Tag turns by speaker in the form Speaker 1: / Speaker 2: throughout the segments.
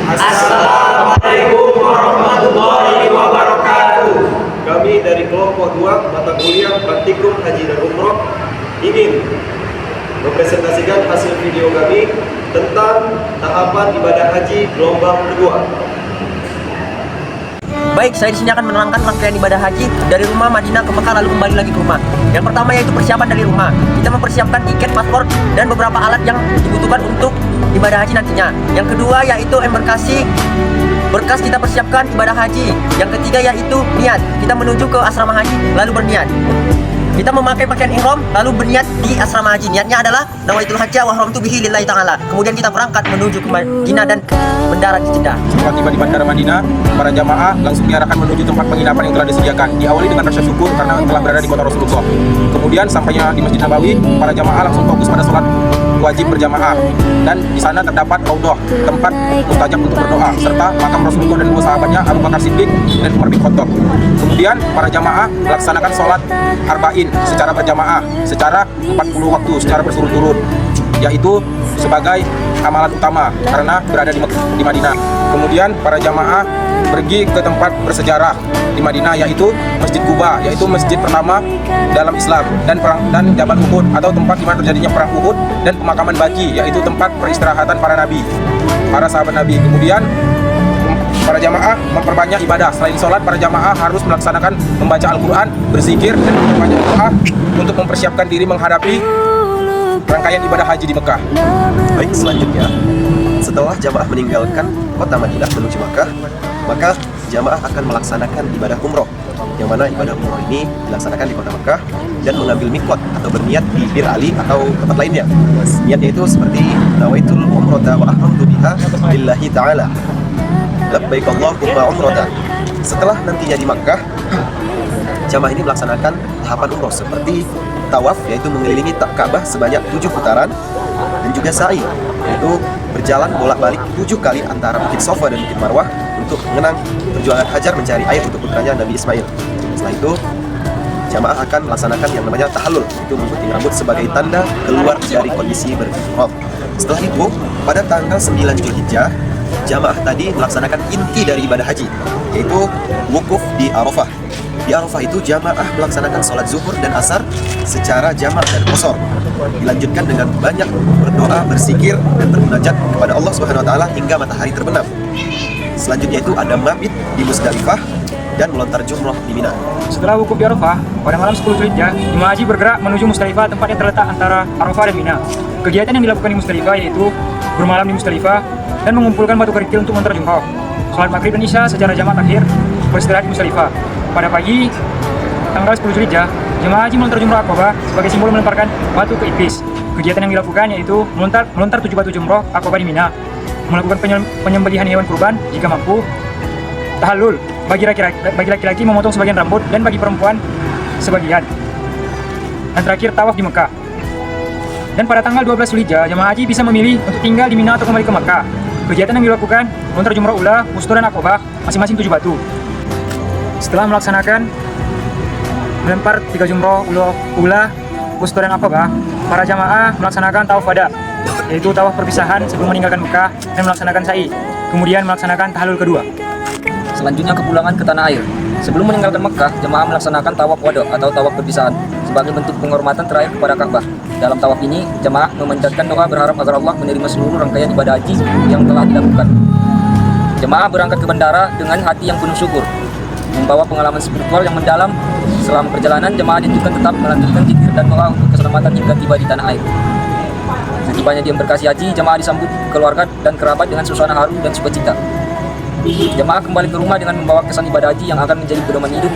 Speaker 1: Assalamualaikum warahmatullahi wabarakatuh.
Speaker 2: Kami dari kelompok 2 mata kuliah praktikum haji dan umroh ingin mempresentasikan hasil video kami tentang tahapan ibadah haji gelombang kedua.
Speaker 3: Baik, saya di sini akan menerangkan rangkaian ibadah haji dari rumah Madinah ke Mekah lalu kembali lagi ke rumah. Yang pertama yaitu persiapan dari rumah. Kita mempersiapkan tiket, paspor, dan beberapa alat yang dibutuhkan untuk ibadah haji nantinya. Yang kedua yaitu embarkasi, berkas kita persiapkan ibadah haji. Yang ketiga yaitu niat. Kita menuju ke asrama haji lalu berniat. Kita memakai pakaian ihram lalu berniat di asrama haji. Niatnya adalah nawaitul hajja wa haramtu bihi lillahi ta'ala. Kemudian kita berangkat menuju ke Madinah dan mendarat di Jeddah.
Speaker 4: Setelah tiba di Bandara Madinah, para jamaah langsung diarahkan menuju tempat penginapan yang telah disediakan. Diawali dengan rasa syukur karena telah berada di kota Rasulullah. Kemudian sampainya di Masjid Nabawi, para jamaah langsung fokus pada sholat wajib berjamaah. Dan di sana terdapat raudhah, tempat mustajab untuk berdoa, serta makam Rasulullah dan dua sahabatnya Abu Bakar Siddiq dan Umar bin Khattab. Kemudian para jamaah melaksanakan sholat arba'in secara berjamaah, secara 40 waktu, secara berturut-turut, yaitu sebagai amalan utama karena berada di Madinah. Kemudian para jamaah pergi ke tempat bersejarah di Madinah, yaitu Masjid Quba, yaitu masjid pertama dalam Islam, dan Jabal Uhud atau tempat di mana terjadinya perang Uhud, dan pemakaman Baqi, yaitu tempat peristirahatan para nabi, para sahabat Nabi. Kemudian para jamaah memperbanyak ibadah. Selain sholat, para jamaah harus melaksanakan membaca Al-Quran, berzikir, dan memperbanyak doa untuk mempersiapkan diri menghadapi rangkaian ibadah haji di Mekah.
Speaker 2: Baik, selanjutnya setelah jamaah meninggalkan kota Madinah menuju Mekah, maka jamaah akan melaksanakan ibadah umroh, yang mana ibadah umroh ini dilaksanakan di kota Mekah dan mengambil mikot atau berniat di Bir Ali atau tempat lainnya. Niatnya itu seperti nawaitul umrata wa ahramtu biha lillahi ta'ala, labbaik Allahumma umrata. Setelah nantinya di Makkah, jamaah ini melaksanakan tahapan umroh seperti tawaf, yaitu mengelilingi Ka'bah sebanyak 7 putaran, dan juga sa'i, yaitu berjalan bolak-balik 7 kali antara Bukit Safa dan Bukit Marwah untuk mengenang perjuangan Hajar mencari air untuk putranya Nabi Ismail. Setelah itu, jamaah akan melaksanakan yang namanya tahallul, yaitu menggunting rambut sebagai tanda keluar dari kondisi berihram. Setelah itu, pada tanggal 9 Zulhijjah, jamaah tadi melaksanakan inti dari ibadah haji, yaitu wukuf di Arafah. Di Arafah itu jamaah melaksanakan sholat zuhur dan asar secara jamak dan qashar. Dilanjutkan dengan banyak berdoa, berzikir, dan bermunajat kepada Allah Subhanahu wa taala hingga matahari terbenam. Selanjutnya itu ada mabit di Musdalifah dan melontar jumroh di Mina.
Speaker 5: Setelah wukuf di Arafah, pada malam 10 Zulhijjah, jemaah haji bergerak menuju Musdalifah, tempat yang terletak antara Arafah dan Mina. Kegiatan yang dilakukan di Musdalifah yaitu bermalam di Musdalifah dan mengumpulkan batu kerikil untuk melontar jumroh. Sholat maghrib dan isya secara jamak akhir, beristirahat di Musdalifah. Pada pagi tanggal 10 Zulhijjah, jemaah haji melontar jumroh Aqabah sebagai simbol melemparkan batu ke iblis. Kegiatan yang dilakukan yaitu melontar 7 batu jumroh Aqabah di Mina, melakukan penyembelihan hewan kurban jika mampu, tahallul bagi laki-laki memotong sebagian rambut dan bagi perempuan sebagian, dan terakhir tawaf di Mekah. Dan pada tanggal 12 Zulhijjah, jemaah haji bisa memilih untuk tinggal di Mina atau kembali ke Mekah. Kegiatan yang dilakukan melontar jumroh ula, wusta, dan Aqabah masing-masing 7 batu. Setelah melaksanakan melempar 3 jumroh ula, wusta, dan Aqabah, para jamaah melaksanakan tawaf wada, yaitu tawaf perpisahan sebelum meninggalkan Mekah, dan melaksanakan sa'i, kemudian melaksanakan tahallul kedua.
Speaker 6: Selanjutnya kepulangan ke tanah air. Sebelum meninggalkan Mekah, jemaah melaksanakan tawaf wada atau tawaf perpisahan sebagai bentuk penghormatan terakhir kepada Ka'bah. Dalam tawaf ini, jemaah memanjatkan doa berharap agar Allah menerima seluruh rangkaian ibadah haji yang telah dilakukan. Jemaah berangkat ke bandara dengan hati yang penuh syukur, membawa pengalaman spiritual yang mendalam. Selama perjalanan, jemaah dianjurkan tetap melanjutkan zikir dan doa untuk keselamatan hingga tiba di tanah air. Setibanya di embarkasi haji, jemaah disambut keluarga dan kerabat dengan suasana haru dan sukacita. Jemaah kembali ke rumah dengan membawa kesan ibadah haji yang akan menjadi pedoman hidup.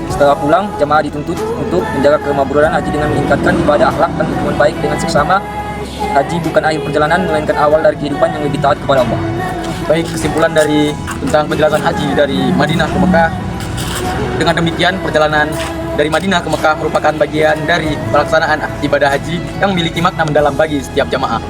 Speaker 6: Setelah pulang, jemaah dituntut untuk menjaga kemakburan haji dengan meningkatkan ibadah akhlak dan hubungan baik dengan sesama. Haji bukan akhir perjalanan, melainkan awal dari kehidupan yang lebih taat kepada Allah.
Speaker 4: Baik, kesimpulan tentang penjelasan haji dari Madinah ke Mekah. Dengan demikian, perjalanan dari Madinah ke Mekah merupakan bagian dari pelaksanaan ibadah haji yang memiliki makna mendalam bagi setiap jamaah.